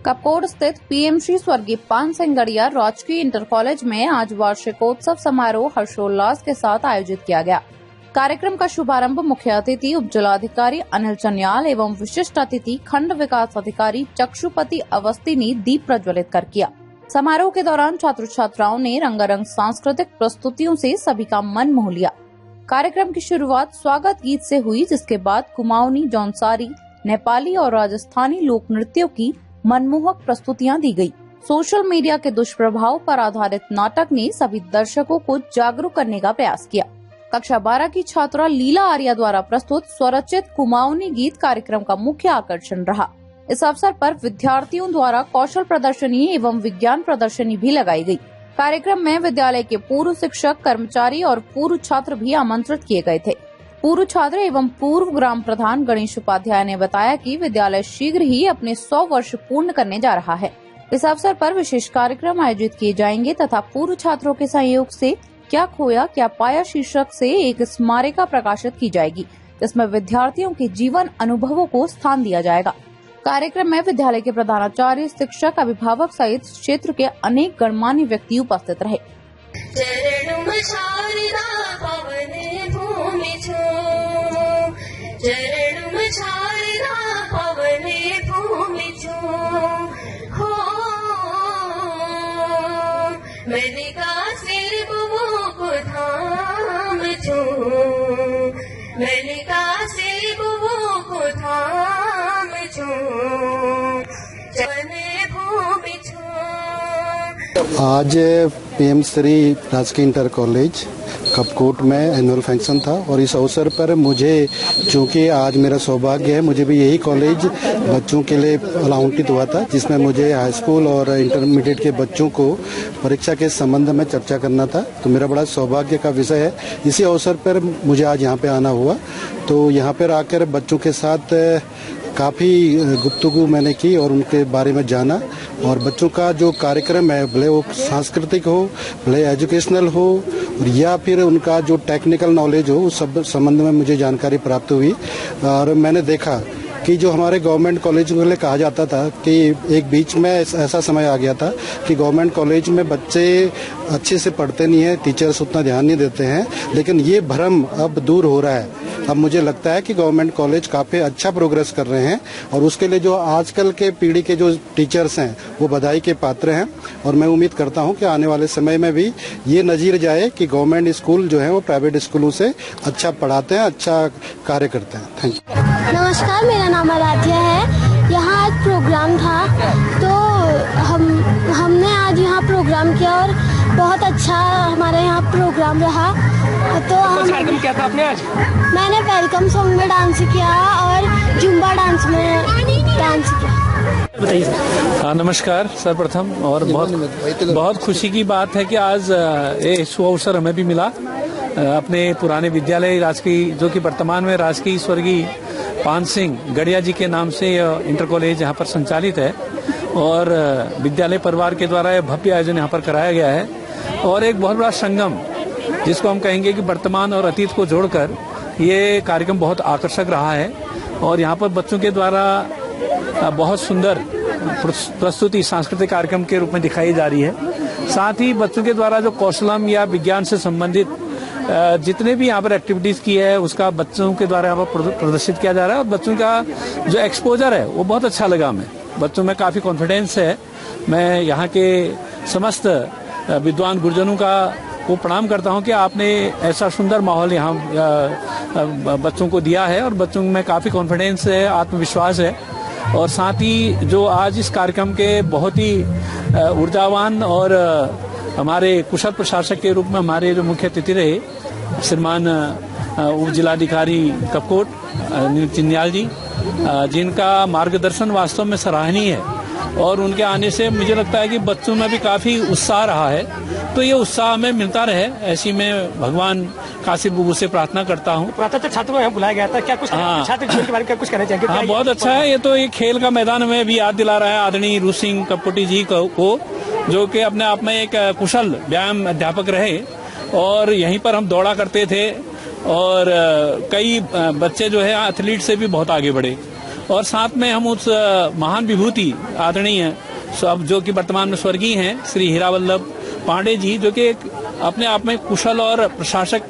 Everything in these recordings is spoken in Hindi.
कपकोट स्थित पीएमसी स्वर्गीय पान सिंह गड़िया राजकीय इंटर कॉलेज में आज वार्षिकोत्सव समारोह हर्षोल्लास के साथ आयोजित किया गया। कार्यक्रम का शुभारंभ मुख्य अतिथि उप जिलाधिकारी अनिल चन्याल एवं विशिष्ट अतिथि खंड विकास अधिकारी चक्षुपति अवस्थी ने दीप प्रज्वलित कर किया। समारोह के दौरान छात्र छात्राओं ने रंगारंग सांस्कृतिक प्रस्तुतियों से सभी का मन मोह लिया। कार्यक्रम की शुरुआत स्वागत गीत से हुई, जिसके बाद कुमाऊनी, जौनसारी, नेपाली और राजस्थानी लोक नृत्यों की मनमोहक प्रस्तुतियां दी गई। सोशल मीडिया के दुष्प्रभाव पर आधारित नाटक ने सभी दर्शकों को जागरूक करने का प्रयास किया। कक्षा 12 की छात्रा लीला आर्या द्वारा प्रस्तुत स्वरचित कुमाऊनी गीत कार्यक्रम का मुख्य आकर्षण रहा। इस अवसर पर विद्यार्थियों द्वारा कौशल प्रदर्शनी एवं विज्ञान प्रदर्शनी भी लगाई गई। कार्यक्रम में विद्यालय के पूर्व शिक्षक, कर्मचारी और पूर्व छात्र भी आमंत्रित किए गए थे। पूर्व छात्र एवं पूर्व ग्राम प्रधान गणेश उपाध्याय ने बताया कि विद्यालय शीघ्र ही अपने 100 वर्ष पूर्ण करने जा रहा है। इस अवसर पर विशेष कार्यक्रम आयोजित किए जाएंगे तथा पूर्व छात्रों के सहयोग से क्या खोया क्या पाया शीर्षक से एक स्मारिका प्रकाशित की जाएगी, जिसमें विद्यार्थियों के जीवन अनुभवों को स्थान दिया जाएगा। कार्यक्रम में विद्यालय के प्रधानाचार्य, शिक्षक, अभिभावक सहित क्षेत्र के अनेक गणमान्य व्यक्ति उपस्थित रहे। आज पीएम श्री राजकीय इंटर कॉलेज कपकोट में एनुअल फंक्शन था और इस अवसर पर मुझे, चूंकि आज मेरा सौभाग्य है, मुझे भी यही कॉलेज बच्चों के लिए आवंटित हुआ था, जिसमें मुझे हाई स्कूल और इंटरमीडिएट के बच्चों को परीक्षा के संबंध में चर्चा करना था। तो मेरा बड़ा सौभाग्य का विषय है। इसी अवसर पर मुझे आज यहाँ पे आना हुआ। तो यहाँ पर आकर बच्चों के साथ काफ़ी गुफ्तगू मैंने की और उनके बारे में जाना। और बच्चों का जो कार्यक्रम है, भले वो सांस्कृतिक हो, भले एजुकेशनल हो, या फिर उनका जो टेक्निकल नॉलेज हो, उस सब संबंध में मुझे जानकारी प्राप्त हुई। और मैंने देखा कि जो हमारे गवर्नमेंट कॉलेज के लिए कहा जाता था कि एक बीच में ऐसा समय आ गया था कि गवर्नमेंट कॉलेज में बच्चे अच्छे से पढ़ते नहीं है, टीचर्स उतना ध्यान नहीं देते हैं, लेकिन ये भ्रम अब दूर हो रहा है। अब मुझे लगता है कि गवर्नमेंट कॉलेज काफ़ी अच्छा प्रोग्रेस कर रहे हैं और उसके लिए जो आजकल के पीढ़ी के जो टीचर्स हैं वो बधाई के पात्र हैं। और मैं उम्मीद करता हूं कि आने वाले समय में भी ये नज़ीर जाए कि गवर्नमेंट स्कूल जो है वो प्राइवेट स्कूलों से अच्छा पढ़ाते हैं, अच्छा कार्य करते हैं। Thank you. नमस्कार, मेरा नाम आराध्या है। यहाँ आज प्रोग्राम था तो हमने आज यहाँ प्रोग्राम किया और बहुत अच्छा हमारे यहाँ प्रोग्राम रहा। तो कार्यक्रम क्या था आपने आज? मैंने वेलकम सॉन्ग में डांस किया और जुम्बा डांस में डांस किया। बताइए सर। नमस्कार सर्वप्रथम, और बहुत खुशी की बात है कि आज ये अवसर हमें भी मिला। अपने पुराने विद्यालय राजकीय, जो कि वर्तमान में राजकीय स्वर्गीय पान सिंह गड़िया जी के नाम से इंटर कॉलेज यहाँ पर संचालित है और विद्यालय परिवार के द्वारा यह भव्य आयोजन यहाँ पर कराया गया है। और एक बहुत बड़ा संगम, जिसको हम कहेंगे कि वर्तमान और अतीत को जोड़कर ये कार्यक्रम बहुत आकर्षक रहा है। और यहाँ पर बच्चों के द्वारा बहुत सुंदर प्रस्तुति सांस्कृतिक कार्यक्रम के रूप में दिखाई जा रही है। साथ ही बच्चों के द्वारा जो कौशलम या विज्ञान से संबंधित जितने भी यहाँ पर एक्टिविटीज की है उसका बच्चों के द्वारा यहाँ पर प्रदर्शित किया जा रहा है। और बच्चों का जो एक्सपोजर है वो बहुत अच्छा लगा हमें। बच्चों में काफी कॉन्फिडेंस है। मैं यहाँ के समस्त विद्वान गुरुजनों का वो प्रणाम करता हूँ कि आपने ऐसा सुंदर माहौल यहाँ बच्चों को दिया है और बच्चों में काफी कॉन्फिडेंस है, आत्मविश्वास है। और साथ ही जो आज इस कार्यक्रम के बहुत ही ऊर्जावान और हमारे कुशल प्रशासक के रूप में हमारे जो मुख्य अतिथि रहे श्रीमान उप जिलाधिकारी कपकोट अनिल चन्याल जी, जिनका मार्गदर्शन वास्तव में सराहनीय है। और उनके आने से मुझे लगता है कि बच्चों में भी काफी उत्साह रहा है। तो ये उत्साह हमें मिलता रहे, ऐसी मैं भगवान कासिफ बुबू से प्रार्थना करता हूँ। छात्रों को बुलाया गया था, क्या कुछ छात्र जीवन के बारे में कुछ कहना चाहेंगे? हाँ, बहुत अच्छा है। ये तो एक खेल का मैदान में भी याद दिला रहा है आदरणीय रूप सिंह कपकोटी जी को, जो कि अपने आप में एक कुशल व्यायाम अध्यापक रहे और यहीं पर हम दौड़ा करते थे और कई बच्चे जो है एथलीट से भी बहुत आगे बढ़े। और साथ में हम उस महान विभूति आदरणीय जो कि वर्तमान में स्वर्गीय हैं श्री हीरा वल्लभ पांडे जी, जो कि अपने आप में कुशल और प्रशासक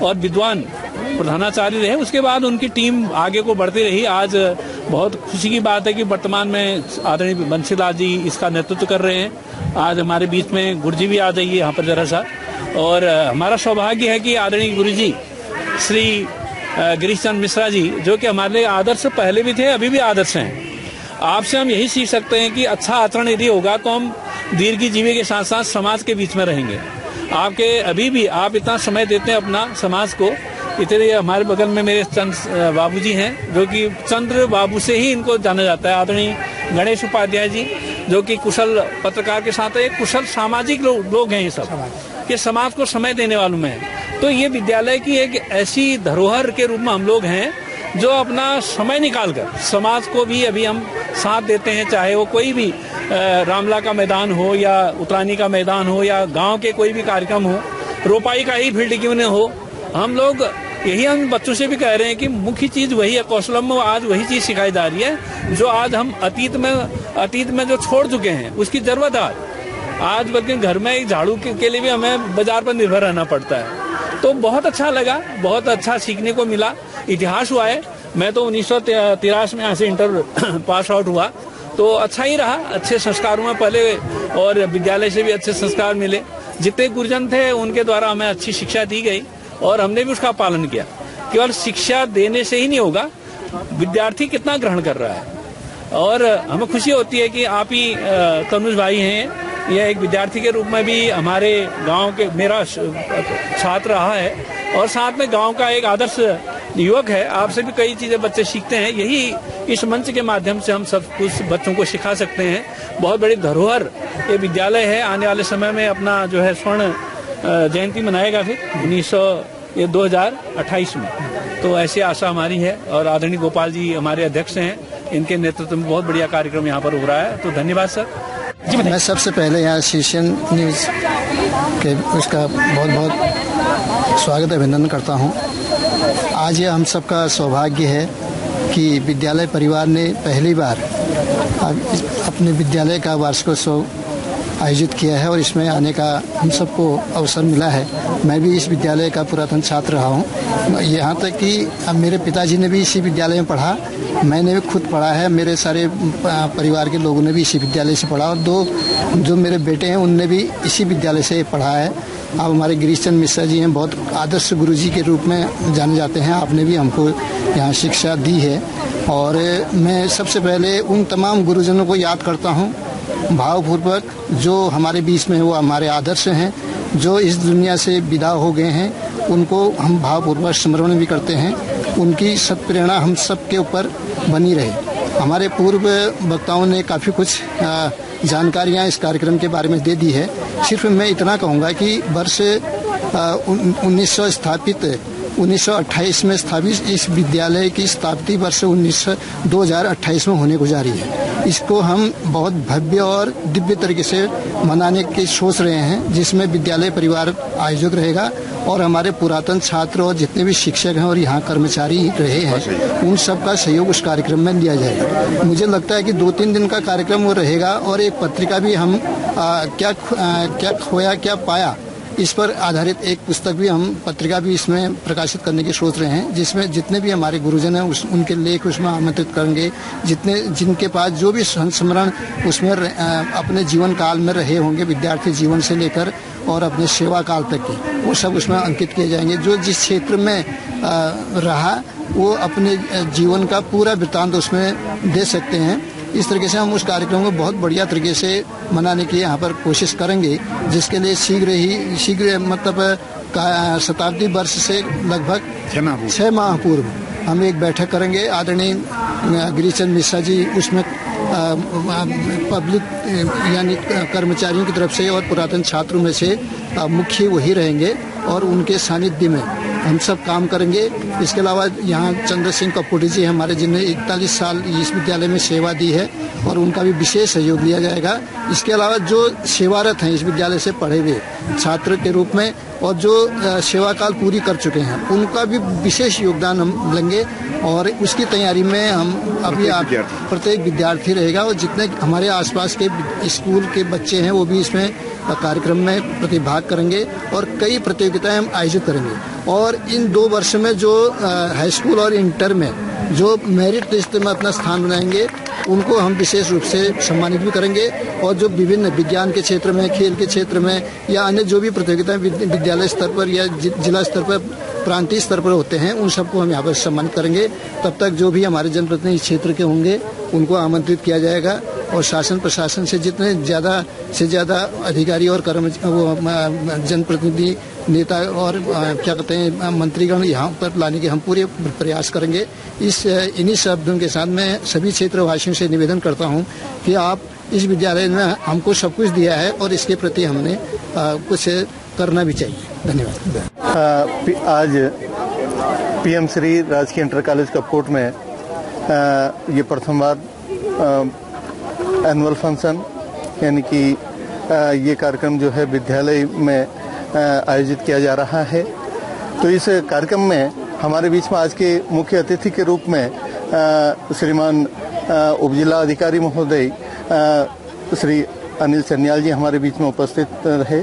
और विद्वान प्रधानाचार्य रहे। उसके बाद उनकी टीम आगे को बढ़ती रही। आज बहुत खुशी की बात है कि वर्तमान में आदरणीय बंशीलाल जी इसका नेतृत्व कर रहे हैं। आज हमारे बीच में गुरुजी भी आ जाइए यहाँ पर जरा सा। और हमारा सौभाग्य है कि आदरणीय गुरुजी श्री गिरीश चंद्र मिश्रा जी, जो कि हमारे लिए आदर्श पहले भी थे, अभी भी आदर्श हैं। आपसे हम यही सीख सकते हैं कि अच्छा आचरण यदि होगा तो हम दीर्घ जीवी के साथ साथ समाज के बीच में रहेंगे। आपके अभी भी आप इतना समय देते हैं अपना समाज को। इतने हमारे बगल में मेरे चंद्र बाबूजी हैं, जो कि चंद्र बाबू से ही इनको जाना जाता है। आदरणीय गणेश उपाध्याय जी, जो कि कुशल पत्रकार के साथ एक कुशल सामाजिक लोग हैं। ये सब कि समाज को समय देने वालों में है। तो ये विद्यालय की एक ऐसी धरोहर के रूप में हम लोग हैं जो अपना समय निकालकर समाज को भी अभी हम साथ देते हैं, चाहे वो कोई भी रामला का मैदान हो या उतरानी का मैदान हो या गांव के कोई भी कार्यक्रम हो, रोपाई का ही फील्ड क्यों न हो। हम लोग यही हम बच्चों से भी कह रहे हैं कि मुख्य चीज वही है, कौशलम में आज वही चीज सिखाई जा रही है जो आज हम अतीत में जो छोड़ चुके हैं उसकी जरूरत है आज। बल्कि घर में एक झाड़ू के लिए भी हमें बाजार पर निर्भर रहना पड़ता है। तो बहुत अच्छा लगा, बहुत अच्छा सीखने को मिला। इतिहास हुआ है। मैं तो 1983 में यहाँ से इंटर पास आउट हुआ, तो अच्छा ही रहा। अच्छे संस्कारों में पहले और विद्यालय से भी अच्छे संस्कार मिले। जितने गुरुजन थे उनके द्वारा हमें अच्छी शिक्षा दी गई और हमने भी उसका पालन किया। केवल शिक्षा देने से ही नहीं होगा, विद्यार्थी कितना ग्रहण कर रहा है। और हमें खुशी होती है कि आप ही तनुज भाई हैं, यह एक विद्यार्थी के रूप में भी हमारे गांव के मेरा छात्र रहा है और साथ में गांव का एक आदर्श युवक है। आपसे भी कई चीजें बच्चे सीखते हैं। यही इस मंच के माध्यम से हम सब कुछ बच्चों को सिखा सकते हैं। बहुत बड़ी धरोहर ये विद्यालय है। आने वाले समय में अपना जो है स्वर्ण जयंती मनाएगा फिर 2028 में। तो ऐसी आशा हमारी है और आदरणीय गोपाल जी हमारे अध्यक्ष हैं, इनके नेतृत्व में बहुत बढ़िया कार्यक्रम यहाँ पर हो रहा है। तो धन्यवाद सर। मैं सबसे पहले यहाँ शीर्षन न्यूज के उसका बहुत बहुत स्वागत अभिनंदन करता हूँ। आज ये हम सबका सौभाग्य है कि विद्यालय परिवार ने पहली बार अपने विद्यालय का वार्षिकोत्सव आयोजित किया है और इसमें आने का हम सबको अवसर मिला है। मैं भी इस विद्यालय का पुरातन छात्र रहा हूँ। यहाँ तक कि अब मेरे पिताजी ने भी इसी विद्यालय में पढ़ा, मैंने भी खुद पढ़ा है, मेरे सारे परिवार के लोगों ने भी इसी विद्यालय से पढ़ा और दो जो मेरे बेटे हैं उनने भी इसी विद्यालय से पढ़ा है। अब हमारे गिरीश चंद्र मिश्रा जी हैं, बहुत आदर्श गुरुजी के रूप में जाने जाते हैं। आपने भी हमको यहाँ शिक्षा दी है और मैं सबसे पहले उन तमाम गुरुजनों को याद करता हूँ भावपूर्वक, जो हमारे बीच में वो हमारे आदर्श हैं, जो इस दुनिया से विदा हो गए हैं, उनको हम भावपूर्वक स्मरण भी करते हैं। उनकी सत्प्रेरणा हम सब के ऊपर बनी रहे। हमारे पूर्व वक्ताओं ने काफ़ी कुछ जानकारियाँ इस कार्यक्रम के बारे में दे दी है। सिर्फ मैं इतना कहूँगा कि वर्ष 1928 में स्थापित इस विद्यालय की स्थापना वर्ष 2028 में होने को जा रही है। इसको हम बहुत भव्य और दिव्य तरीके से मनाने की सोच रहे हैं, जिसमें विद्यालय परिवार आयोजक रहेगा और हमारे पुरातन छात्र और जितने भी शिक्षक हैं और यहाँ कर्मचारी रहे हैं उन सब का सहयोग उस कार्यक्रम में लिया जाएगा। मुझे लगता है कि 2-3 दिन का कार्यक्रम वो रहेगा और एक पत्रिका भी हम क्या खोया क्या पाया इस पर आधारित एक पुस्तक भी हम पत्रिका भी इसमें प्रकाशित करने की सोच रहे हैं, जिसमें जितने भी हमारे गुरुजन हैं उनके लेख उसमें आमंत्रित करेंगे। जिनके पास जो भी संस्मरण उसमें अपने जीवन काल में रहे होंगे, विद्यार्थी जीवन से लेकर और अपने सेवा काल तक की, वो सब उसमें अंकित किए जाएंगे। जो जिस क्षेत्र में रहा वो अपने जीवन का पूरा वृत्तांत उसमें दे सकते हैं। इस तरीके से हम उस कार्यक्रम को बहुत बढ़िया तरीके से मनाने की यहाँ पर कोशिश करेंगे, जिसके लिए शीघ्र मतलब शताब्दी वर्ष से लगभग 6 माह पूर्व हम एक बैठक करेंगे। आदरणीय गिरीश चंद्र मिश्रा जी उसमें पब्लिक यानी कर्मचारियों की तरफ से और पुरातन छात्रों में से मुख्य वही रहेंगे और उनके सानिध्य में हम सब काम करेंगे। इसके अलावा यहाँ चंद्र सिंह कपूरी जी हमारे, जिन्हें 41 साल इस विद्यालय में सेवा दी है और उनका भी विशेष सहयोग लिया जाएगा। इसके अलावा जो सेवारत हैं इस विद्यालय से पढ़े हुए छात्र के रूप में और जो सेवा काल पूरी कर चुके हैं, उनका भी विशेष योगदान हम लेंगे और उसकी तैयारी में हम अभी प्रत्येक विद्यार्थी रहेगा और जितने हमारे आसपास के स्कूल के बच्चे हैं वो भी इसमें कार्यक्रम में प्रतिभाग करेंगे और कई प्रतियोगिताएं हम आयोजित करेंगे। और इन 2 वर्ष में जो हाई स्कूल और इंटर में जो मेरिट लिस्ट में अपना स्थान बनाएंगे उनको हम विशेष रूप से सम्मानित भी करेंगे और जो विभिन्न विज्ञान के क्षेत्र में, खेल के क्षेत्र में या अन्य जो भी प्रतियोगिताएं विद्यालय स्तर पर या जिला स्तर पर, प्रांतीय स्तर पर होते हैं, उन सबको हम यहाँ पर सम्मानित करेंगे। तब तक जो भी हमारे जनप्रतिनिधि क्षेत्र के होंगे उनको आमंत्रित किया जाएगा और शासन प्रशासन से जितने ज़्यादा से ज़्यादा अधिकारी और जनप्रतिनिधि, नेता और क्या कहते हैं मंत्रीगण यहाँ पर लाने के हम पूरे प्रयास करेंगे। इन्हीं शब्दों के साथ मैं सभी क्षेत्रवासियों से निवेदन करता हूँ कि आप इस विद्यालय ने हमको सब कुछ दिया है और इसके प्रति हमने कुछ करना भी चाहिए। धन्यवाद। आज पीएम श्री राजकीय इंटर कॉलेज कपकोट में ये प्रथम बार एनुअल फंक्शन यानी कि ये कार्यक्रम जो है विद्यालय में आयोजित किया जा रहा है। तो इस कार्यक्रम में हमारे बीच में आज के मुख्य अतिथि के रूप में श्रीमान उपजिला अधिकारी महोदय श्री अनिल चन्याल जी हमारे बीच में उपस्थित रहे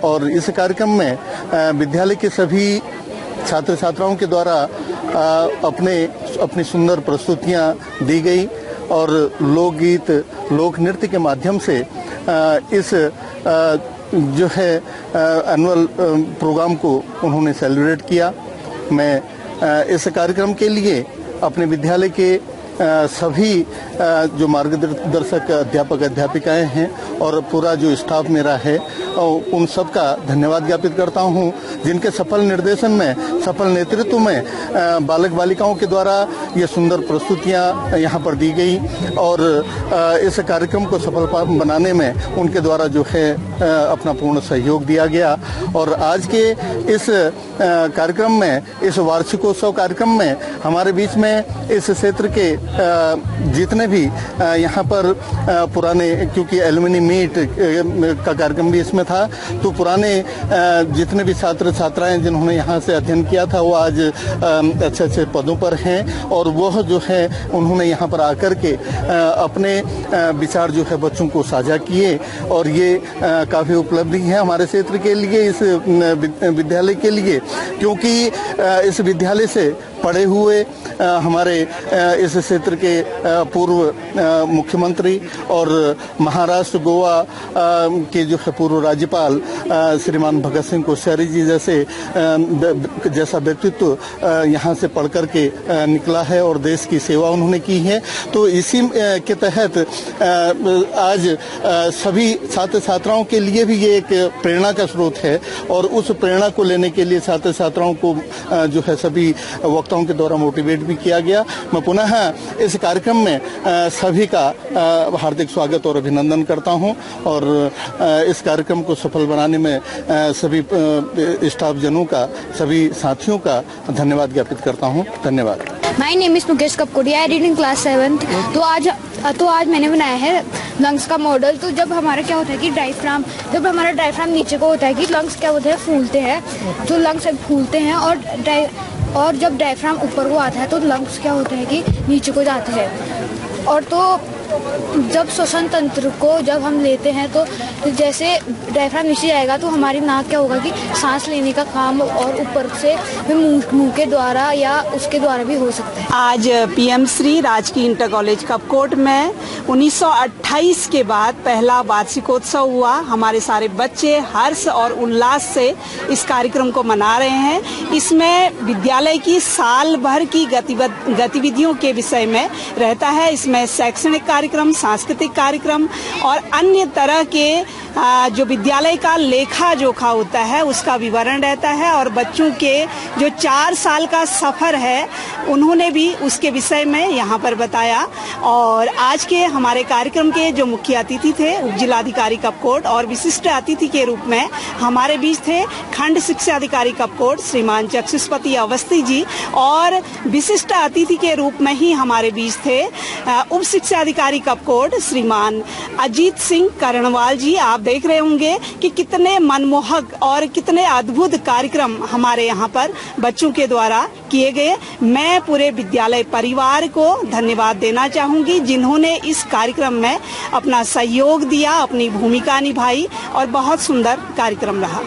और इस कार्यक्रम में विद्यालय के सभी छात्र छात्राओं के द्वारा अपनी सुंदर प्रस्तुतियां दी गई और लोकगीत, लोक नृत्य के माध्यम से इस जो है एनुअल प्रोग्राम को उन्होंने सेलिब्रेट किया। मैं इस कार्यक्रम के लिए अपने विद्यालय के सभी जो मार्गदर्शक अध्यापक अध्यापिकाएं हैं और पूरा जो स्टाफ मेरा है उन सब का धन्यवाद ज्ञापित करता हूं, जिनके सफल निर्देशन में, सफल नेतृत्व में बालक बालिकाओं के द्वारा ये सुंदर प्रस्तुतियां यहाँ पर दी गई और इस कार्यक्रम को सफल बनाने में उनके द्वारा जो है अपना पूर्ण सहयोग दिया गया। और आज के इस कार्यक्रम में, इस वार्षिकोत्सव कार्यक्रम में हमारे बीच में इस क्षेत्र के जितने भी यहाँ पर पुराने, क्योंकि एलुमनी मीट का कार्यक्रम भी इसमें था, तो पुराने जितने भी छात्र छात्राएं जिन्होंने यहाँ से अध्ययन किया था वो आज अच्छे अच्छे पदों पर हैं और वह जो है उन्होंने यहाँ पर आकर के अपने विचार जो है बच्चों को साझा किए और ये काफी उपलब्धि है हमारे क्षेत्र के लिए, इस विद्यालय के लिए, क्योंकि इस विद्यालय से पढ़े हुए हमारे इस क्षेत्र के पूर्व मुख्यमंत्री और महाराष्ट्र गोवा के जो है पूर्व राज्यपाल श्रीमान भगत सिंह कोश्यारी जी जैसा व्यक्तित्व यहाँ से पढ़ कर के निकला है और देश की सेवा उन्होंने की है। तो इसी के तहत आज सभी छात्र छात्राओं के लिए भी ये एक प्रेरणा का स्रोत है और उस प्रेरणा को लेने के लिए छात्र छात्राओं को जो है सभी वक्ताओं के द्वारा मोटिवेट भी किया गया। मैं पुनः इस कार्यक्रम में सभी का हार्दिक स्वागत और अभिनंदन करता हूं और इस कार्यक्रम को सफल बनाने में सभी स्टाफ जनों का, सभी साथियों का धन्यवाद ज्ञापित करता हूं। धन्यवाद। My name is Mukesh Kapkotia, I read in class 7th। तो आज मैंने बनाया है लंग्स का मॉडल। तो जब हमारा क्या होता है कि जब हमारा डायफ्राम नीचे को होता है कि लंग्स क्या होते हैं, फूलते हैं, तो लंग्स फूलते हैं और जब डायफ्राम ऊपर को आता है तो लंग्स क्या होते हैं कि नीचे को जाते हैं। और तो जब श्वसन तंत्र को जब हम लेते हैं तो जैसे डायफ्राम नीचे जाएगा तो हमारी नाक क्या होगा कि सांस लेने का काम और ऊपर से मुंह के द्वारा या उसके द्वारा भी हो सकता है। आज पीएम श्री राजकीय इंटर कॉलेज कपकोट में 1928 के बाद पहला वार्षिकोत्सव हुआ। हमारे सारे बच्चे हर्ष और उल्लास से इस कार्यक्रम को मना रहे हैं। इसमें विद्यालय की साल भर की गतिविधियों के विषय में रहता है। इसमें शैक्षणिक कार्यक्रम, सांस्कृतिक कार्यक्रम और अन्य तरह के जो विद्यालय का लेखा जोखा होता है उसका विवरण रहता है। और बच्चों के जो 4 साल का सफर है उन्होंने भी उसके विषय में यहाँ पर बताया। और आज के हमारे कार्यक्रम के जो मुख्य अतिथि थे उप जिलाधिकारी कपकोट, और विशिष्ट अतिथि के रूप में हमारे बीच थे खंड शिक्षा अधिकारी कपकोट श्रीमान चक्षुष्पति अवस्थी जी, और विशिष्ट अतिथि के रूप में ही हमारे बीच थे उप शिक्षा अधिकारी कपकोट श्रीमान अजीत सिंह करणवाल जी। आप देख रहे होंगे कि कितने मनमोहक और कितने अद्भुत कार्यक्रम हमारे यहाँ पर बच्चों के द्वारा किए गए। मैं पूरे विद्यालय परिवार को धन्यवाद देना चाहूंगी जिन्होंने इस कार्यक्रम में अपना सहयोग दिया, अपनी भूमिका निभाई और बहुत सुंदर कार्यक्रम रहा।